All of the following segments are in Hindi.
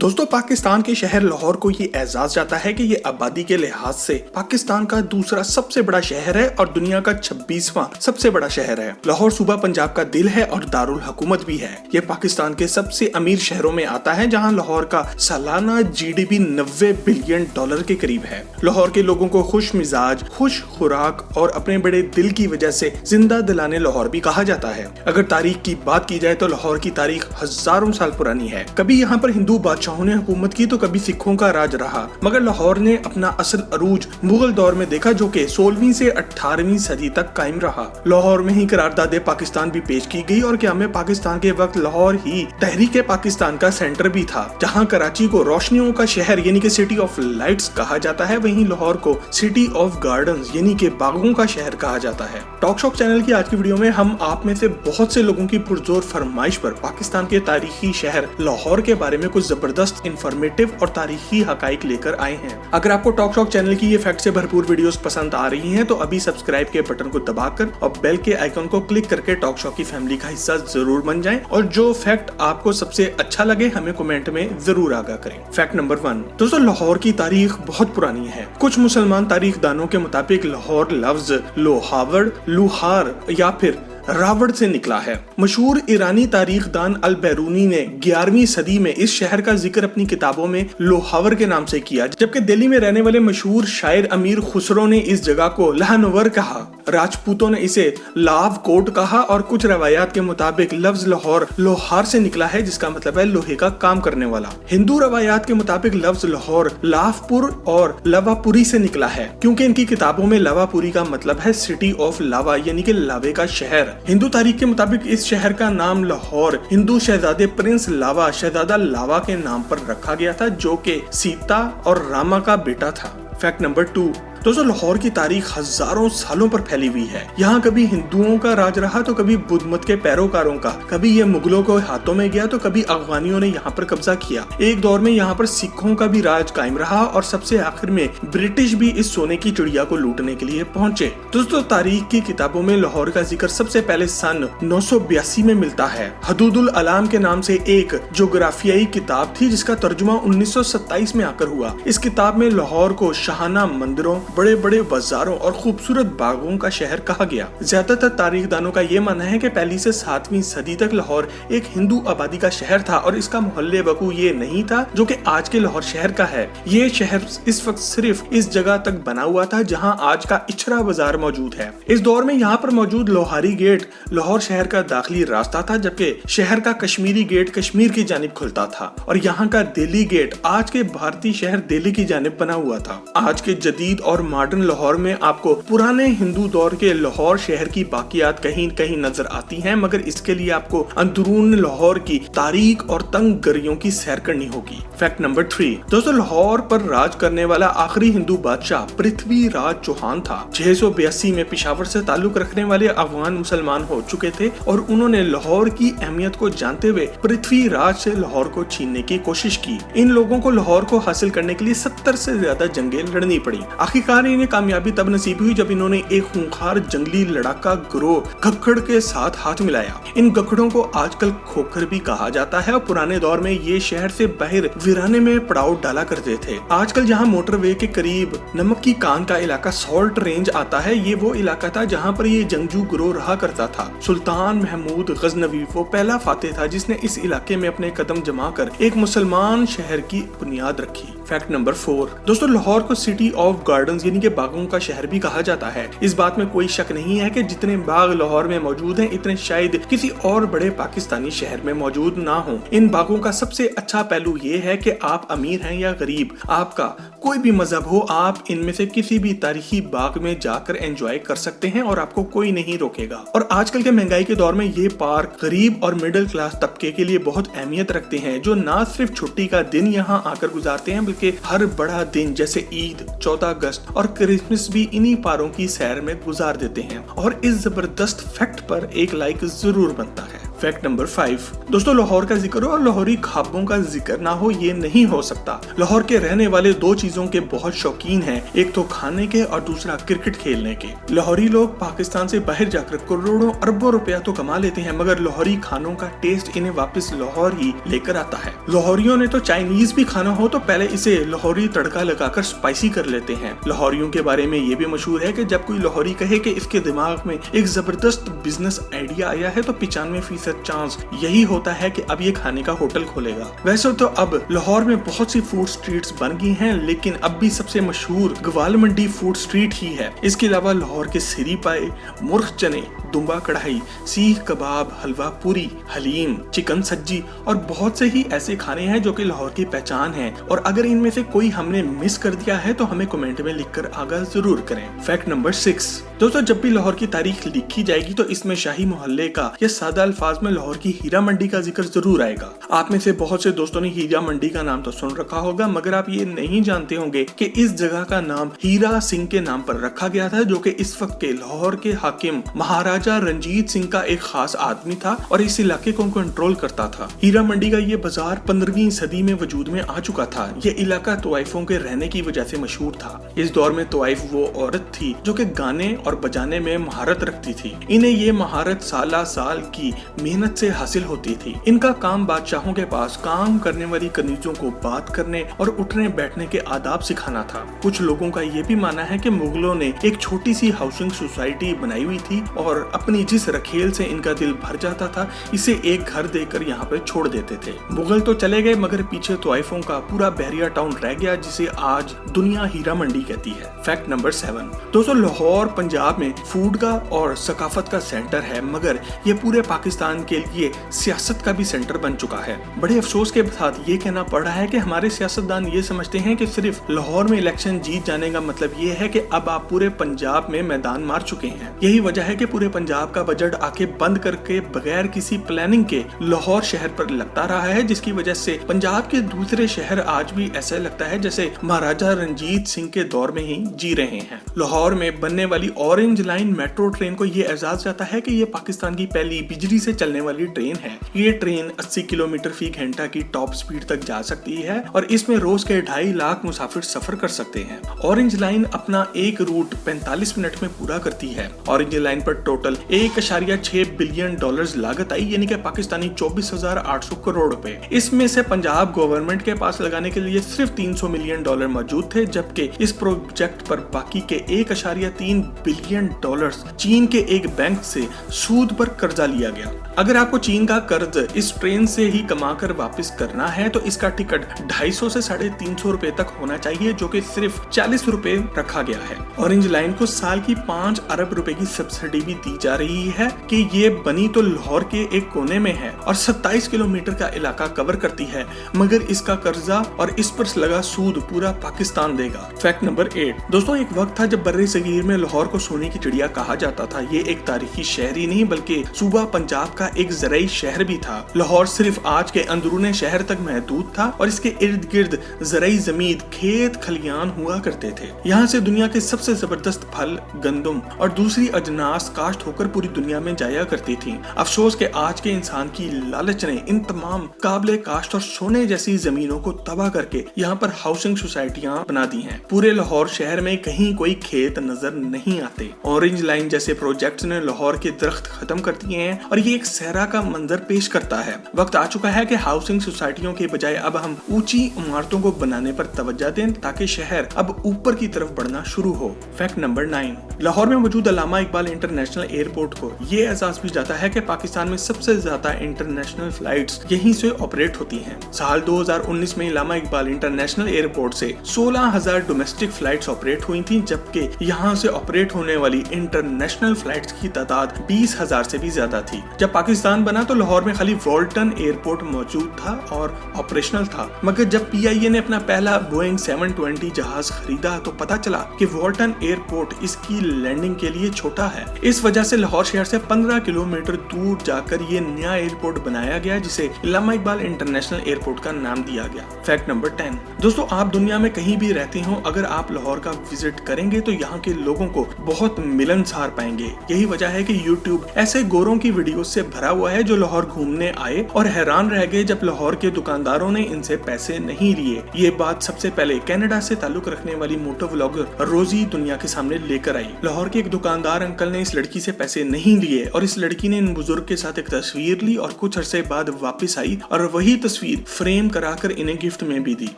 दोस्तों, पाकिस्तान के शहर लाहौर को ये एजाज जाता है कि ये आबादी के लिहाज से पाकिस्तान का दूसरा सबसे बड़ा शहर है और दुनिया का 26वां सबसे बड़ा शहर है। लाहौर सूबा पंजाब का दिल है और दारुल हुकूमत भी है। ये पाकिस्तान के सबसे अमीर शहरों में आता है, जहां लाहौर का सालाना GDP 90 बिलियन डॉलर के करीब है। लाहौर के लोगों को खुश मिजाज, खुश खुराक और अपने बड़े दिल की वजह से जिंदा दिलाने लाहौर भी कहा जाता है। अगर तारीख की बात की जाए तो लाहौर की तारीख हजारों साल पुरानी है। कभी यहाँ पर हिंदू बादशाहों ने हुकूमत की तो कभी सिखों का राज रहा, मगर लाहौर ने अपना असल अरूज मुगल दौर में देखा, जो कि 16वीं से 18वीं सदी तक कायम रहा। लाहौर में ही करारदादे पाकिस्तान भी पेश की गई और क़याम पाकिस्तान के वक्त लाहौर ही तहरीक पाकिस्तान का सेंटर भी था। जहाँ कराची को रोशनियों का शहर यानी कि सिटी ऑफ लाइट्स कहा जाता है, वहीं लाहौर को सिटी ऑफ गार्डन्स यानी कि बागों का शहर कहा जाता है। टॉक शॉक चैनल की आज की वीडियो में हम आप में से बहुत से लोगों की पुरजोर फरमाइश पर पाकिस्तान के तारीखी शहर लाहौर के बारे में कुछ जबरदस्त इंफॉर्मेटिव और तारीखी हकाइक लेकर आए हैं। अगर आपको टॉक शॉक चैनल की ये फैक्ट से भरपूर वीडियोस पसंद आ रही हैं तो अभी सब्सक्राइब के बटन को दबाकर और बेल के आइकन को क्लिक करके टॉक शॉक की फैमिली का हिस्सा जरूर बन जाएं और जो फैक्ट आपको सबसे अच्छा लगे हमें कमेंट में जरूर आगाह करें। फैक्ट नंबर 1, दोस्तों लाहौर की तारीख बहुत पुरानी है। कुछ मुसलमान तारीखदानों के मुताबिक लाहौर लफ्ज लोहावड़, लुहार या फिर रावड़ से निकला है। मशहूर ईरानी तारीखदान अल बैरूनी ने 11वीं सदी में इस शहर का जिक्र अपनी किताबों में लोहावर के नाम से किया, जबकि दिल्ली में रहने वाले मशहूर शायर अमीर खुसरो ने इस जगह को लहनवर कहा। राजपूतों ने इसे लाव कोट कहा और कुछ रवायात के मुताबिक लफ्ज लाहौर लोहार से निकला है, जिसका मतलब है लोहे का काम करने वाला। हिंदू रवायात के मुताबिक लफ्ज लाहौर लावपुर और लवापुरी से निकला है, क्योंकि इनकी किताबों में लवापुरी का मतलब है सिटी ऑफ लावा यानी कि लावे का शहर। हिंदू तारीख के मुताबिक इस शहर का नाम लाहौर हिंदू शहजादे प्रिंस लावा शहजादा लावा के नाम पर रखा गया था, जो कि सीता और रामा का बेटा था। फैक्ट नंबर 2, दोस्तों लाहौर की तारीख हजारों सालों पर फैली हुई है। यहाँ कभी हिंदुओं का राज रहा तो कभी बुद्ध मत के पैरोकारों का, कभी ये मुगलों के हाथों में गया तो कभी अफगानियों ने यहाँ पर कब्जा किया। एक दौर में यहाँ पर सिखों का भी राज कायम रहा और सबसे आखिर में ब्रिटिश भी इस सोने की चिड़िया को लूटने के लिए पहुंचे। दोस्तों तारीख की किताबों में लाहौर का जिक्र सबसे पहले सन 982 में मिलता है। हदूदुल अलाम के नाम से एक जोग्राफियाई किताब थी, जिसका तर्जुमा 1927 में आकर हुआ। इस किताब में लाहौर को शाहाना मंदिरों, बड़े बड़े बाजारों और खूबसूरत बागों का शहर कहा गया। ज्यादातर तारीखदानों का ये मानना है कि 1ली से 7वीं सदी तक लाहौर एक हिंदू आबादी का शहर था और इसका मोहल्ले वकू ये नहीं था जो कि आज के लाहौर शहर का है। ये शहर इस वक्त सिर्फ इस जगह तक बना हुआ था जहां आज का इचरा बाजार मौजूद है। इस दौर में यहाँ पर मौजूद लोहारी गेट लाहौर शहर का दाखिली रास्ता था, जबकि शहर का कश्मीरी गेट कश्मीर की जानिब खुलता था और यहाँ का दिल्ली गेट आज के भारतीय शहर दिल्ली की जानिब बना हुआ था। आज के जदीद और मॉडर्न लाहौर में आपको पुराने हिंदू दौर के लाहौर शहर की बाकियात कहीं कहीं नजर आती हैं, मगर इसके लिए आपको अंदरून लाहौर की तारीख और तंग गरियों की सैर करनी होगी। फैक्ट नंबर 3, दोस्तों लाहौर पर राज करने वाला आखिरी हिंदू बादशाह पृथ्वीराज चौहान था। 682 में पेशावर से ताल्लुक रखने वाले अफगान मुसलमान हो चुके थे और उन्होंने लाहौर की अहमियत को जानते हुए पृथ्वीराज से लाहौर को छीनने की कोशिश की। इन लोगों को लाहौर को हासिल करने के लिए 70 से ज्यादा जंगें लड़नी पड़ी। आखिरकार इन्हें कामयाबी तब नसीब हुई जब इन्होंने एक खूंखार जंगली लड़ाका गिरोह गखड़ के साथ हाथ मिलाया। इन गखड़ों को आजकल खोखर भी कहा जाता है और पुराने दौर में ये शहर से बाहर वीराने में पड़ाव डाला करते थे। आजकल जहाँ मोटरवे के करीब नमक की कान का इलाका सॉल्ट रेंज आता है, ये वो इलाका था जहाँ पर ये जंगजू गिरोह रहा करता था। सुल्तान महमूद गजनवी वो पहला फातेह था जिसने इस इलाके में अपने कदम जमा कर एक मुसलमान शहर की बुनियाद रखी। फैक्ट नंबर 4, दोस्तों लाहौर को सिटी ऑफ गार्डन्स यानी कि बागों का शहर भी कहा जाता है। इस बात में कोई शक नहीं है कि जितने बाग लाहौर में मौजूद हैं, इतने शायद किसी और बड़े पाकिस्तानी शहर में मौजूद ना हो। इन बागों का सबसे अच्छा पहलू ये है कि आप अमीर हैं या गरीब, आपका कोई भी मजहब हो, आप इनमें से किसी भी तारीखी बाग में जाकर एंजॉय कर सकते हैं और आपको कोई नहीं रोकेगा। और आजकल के महंगाई के दौर में ये पार्क गरीब और मिडिल क्लास तबके के लिए बहुत अहमियत रखते हैं, जो न सिर्फ छुट्टी का दिन यहाँ आकर गुजारते हैं बल्कि हर बड़ा दिन जैसे ईद, 14 अगस्त और क्रिसमस भी इन्हीं पारों की सैर में गुजार देते हैं। और इस जबरदस्त फैक्ट पर एक लाइक जरूर बनता है। फैक्ट नंबर 5, दोस्तों लाहौर का जिक्र हो और लाहौरी ख्वाबों का जिक्र ना हो ये नहीं हो सकता। लाहौर के रहने वाले दो चीजों के बहुत शौकीन हैं, एक तो खाने के और दूसरा क्रिकेट खेलने के। लाहौरी लोग पाकिस्तान से बाहर जाकर करोड़ों अरबों रुपया तो कमा लेते हैं, मगर लाहौरी खानों का टेस्ट इन्हें वापस लाहौर ही लेकर आता है। लाहौरियों ने तो चाइनीज भी खाना हो तो पहले इसे लाहौरी तड़का लगाकर स्पाइसी कर लेते हैं। लाहौरियों के बारे में ये भी मशहूर है कि जब कोई लाहौरी कहे कि इसके दिमाग में एक जबरदस्त बिजनेस आइडिया आया है तो 95% चांस यही होता है कि अब ये खाने का होटल खोलेगा। वैसे तो अब लाहौर में बहुत सी फूड स्ट्रीट्स बन गई हैं, लेकिन अब भी सबसे मशहूर ग्वाल मंडी फूड स्ट्रीट ही है। इसके अलावा लाहौर के सिरी पाए, मुर्ख चने, दुम्बा कढ़ाई, सीख कबाब, हलवा पूरी, हलीम, चिकन सज्जी और बहुत से ही ऐसे खाने हैं जो कि लाहौर की पहचान है। और अगर इनमें से कोई हमने मिस कर दिया है तो हमें कमेंट में लिखकर आगाह जरूर करें। फैक्ट नंबर 6, दोस्तों जब भी लाहौर की तारीख लिखी जाएगी तो इसमें शाही मोहल्ले का या सादा अल्फाज में लाहौर की हीरा मंडी का जिक्र जरूर आएगा। आप में से बहुत से दोस्तों ने हीरा मंडी का नाम तो सुन रखा होगा, मगर आप ये नहीं जानते होंगे कि इस जगह का नाम हीरा सिंह के नाम पर रखा गया था, जो कि इस वक्त के लाहौर के हाकिम महाराजा रंजीत सिंह का एक खास आदमी था और इस इलाके को कंट्रोल करता था। हीरा मंडी का ये बाजार 15वीं सदी में वजूद में आ चुका था। ये इलाका तवाइफों के रहने की वजह से मशहूर था। इस दौर में तवाइफ वो औरत थी जो कि गाने और बजाने में महारत रखती थी। इन्हें ये महारत साला साल की मेहनत से हासिल होती थी। इनका काम बादशाहों के पास काम करने वाली कनीजों को बात करने और उठने बैठने के आदाब सिखाना था। कुछ लोगों का ये भी मानना है कि मुगलों ने एक छोटी सी हाउसिंग सोसाइटी बनाई हुई थी और अपनी जिस रखेल से इनका दिल भर जाता था इसे एक घर देकर यहाँ पे छोड़ देते थे। मुगल तो चले गए मगर पीछे तवाइफों का पूरा बहरिया टाउन रह गया, जिसे आज दुनिया हीरा मंडी कहती है। फैक्ट नंबर 7, दोस्तों लाहौर पंजाब में फूड का और सकाफत का सेंटर है, मगर ये पूरे पाकिस्तान के लिए सियासत का भी सेंटर बन चुका है। बड़े अफसोस के साथ ये कहना पड़ रहा है कि हमारे सियासतदान ये समझते हैं कि सिर्फ लाहौर में इलेक्शन जीत जाने का मतलब ये है कि अब आप पूरे पंजाब में मैदान मार चुके हैं। यही वजह है कि पूरे पंजाब का बजट आके बंद करके बगैर किसी प्लानिंग के लाहौर शहर पर लगता रहा है, जिसकी वजह से पंजाब के दूसरे शहर आज भी ऐसा लगता है जैसे महाराजा रंजीत सिंह के दौर में ही जी रहे हैं। लाहौर में बनने वाली ऑरेंज लाइन मेट्रो ट्रेन को ये एजाज जाता है कि ये पाकिस्तान की पहली बिजली से चलने वाली ट्रेन है। ये ट्रेन 80 किलोमीटर फी घंटा की टॉप स्पीड तक जा सकती है और इसमें रोज के 2.5 लाख मुसाफिर सफर कर सकते हैं। ऑरेंज लाइन अपना एक रूट 45 मिनट में पूरा करती है। ऑरेंज लाइन पर टोटल 1.6 बिलियन डॉलर्स लागत आई, यानी कि पाकिस्तानी 24,800 करोड़ रुपए। इसमें से पंजाब गवर्नमेंट के पास लगाने के लिए सिर्फ 300 मिलियन डॉलर मौजूद थे, जबकि इस प्रोजेक्ट पर बाकी के 1.3 बिलियन डॉलर्स चीन के एक बैंक से सूद पर कर्जा लिया गया। अगर आपको चीन का कर्ज इस ट्रेन से ही कमाकर वापस करना है तो इसका टिकट 250 से 350 रुपए तक होना चाहिए, जो कि सिर्फ 40 रुपए रखा गया है। ऑरेंज लाइन को साल की 5 अरब रुपए की सब्सिडी भी दी जा रही है कि ये बनी तो लाहौर के एक कोने में है और 27 किलोमीटर का इलाका कवर करती है, मगर इसका कर्जा और इस पर लगा सूद पूरा पाकिस्तान देगा। फैक्ट नंबर 8, दोस्तों एक वक्त था जब बर्रे सगीर में लाहौर को सोने की चिड़िया कहा जाता था। ये एक तारीखी शहर ही नहीं बल्कि सूबा पंजाब का एक ज़राई शहर भी था। लाहौर सिर्फ आज के अंदरूने शहर तक महदूद था और इसके इर्द गिर्द ज़राई ज़मीन, खेत खलियान हुआ करते थे। यहाँ से दुनिया के सबसे जबरदस्त फल, गंदम और दूसरी अजनास काश्त होकर पूरी दुनिया में जाया करती थी। अफसोस के आज के इंसान की लालच ने इन तमाम काबिले काश्त और सोने जैसी जमीनों को तबाह करके यहाँ पर हाउसिंग सोसाइटियाँ बना दी हैं। पूरे लाहौर शहर में कहीं कोई खेत नजर नहीं आते। ऑरेंज लाइन जैसे प्रोजेक्ट्स ने लाहौर के दरख्त खत्म कर दिए हैं और ये एक सहरा का मंजर पेश करता है। वक्त आ चुका है कि हाउसिंग सोसाइटियों के बजाय अब हम ऊंची इमारतों को बनाने पर तवज्जो दें ताकि शहर अब ऊपर की तरफ बढ़ना शुरू हो। फैक्ट नंबर 9, लाहौर में मौजूद अल्लामा इकबाल इंटरनेशनल एयरपोर्ट को ये एहसास भी जाता है कि पाकिस्तान में सबसे ज्यादा इंटरनेशनल फ्लाइट्स यहीं से ऑपरेट होती हैं। साल 2019 में अल्लामा इकबाल इंटरनेशनल एयरपोर्ट से 16,000 डोमेस्टिक फ्लाइट्स ऑपरेट हुई थी, जबकि यहाँ से ऑपरेट होने वाली इंटरनेशनल फ्लाइट्स की तादाद 20,000 से भी ज्यादा थी। जब पाकिस्तान बना तो लाहौर में खाली वॉल्टन एयरपोर्ट मौजूद था और ऑपरेशनल था, मगर जब PIA ने अपना पहला बोइंग 720 जहाज खरीदा तो पता चला कि वॉल्टन एयरपोर्ट इसकी लैंडिंग के लिए छोटा है। इस वजह से लाहौर शहर से 15 किलोमीटर दूर जाकर ये नया एयरपोर्ट बनाया गया, जिसे अल्लामा इकबाल इंटरनेशनल एयरपोर्ट का नाम दिया गया। फैक्ट नंबर 10, दोस्तों आप दुनिया में कहीं भी रहते हो, अगर आप लाहौर का विजिट करेंगे तो यहाँ के लोगों को बहुत मिलनसार पाएंगे। यही वजह है कि YouTube ऐसे गोरों की वीडियो से भरा हुआ है जो लाहौर घूमने आए और हैरान रह गए जब लाहौर के दुकानदारों ने इनसे पैसे नहीं लिए। ये बात सबसे पहले कनाडा से ताल्लुक रखने वाली मोटो व्लॉगर रोजी दुनिया के सामने लेकर आई। लाहौर के एक दुकानदार अंकल ने इस लड़की से पैसे नहीं लिए और इस लड़की ने इन बुजुर्ग के साथ एक तस्वीर ली और कुछ अरसे बाद वापस आई और वही तस्वीर फ्रेम कराकर इन्हें गिफ्ट में भी दी।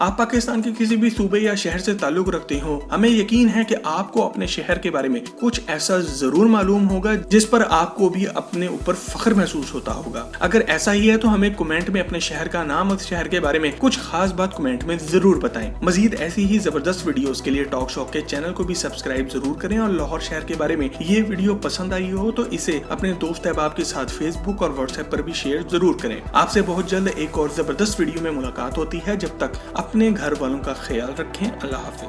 आप पाकिस्तान के किसी भी सूबे या शहर से ताल्लुक रखते हो, हमें यकीन है कि आपको अपने शहर के बारे में कुछ ऐसा जरूर मालूम होगा जिस पर आपको भी अपने ऊपर फख्र महसूस होता होगा। अगर ऐसा ही है तो हमें कमेंट में अपने शहर का नाम और शहर के बारे में कुछ खास बात कमेंट में जरूर बताएं। मजीद ऐसी ही जबरदस्त वीडियोस के लिए टॉक शॉक के चैनल को भी सब्सक्राइब जरूर करें और लाहौर शहर के बारे में ये वीडियो पसंद आई हो तो इसे अपने दोस्त अहबाब के साथ फेसबुक और व्हाट्सएप पर भी शेयर जरूर करें। आपसे बहुत जल्द एक और जबरदस्त वीडियो में मुलाकात होती है। जब तक अपने घर वालों का ख्याल रखें। अल्लाह हाफिज।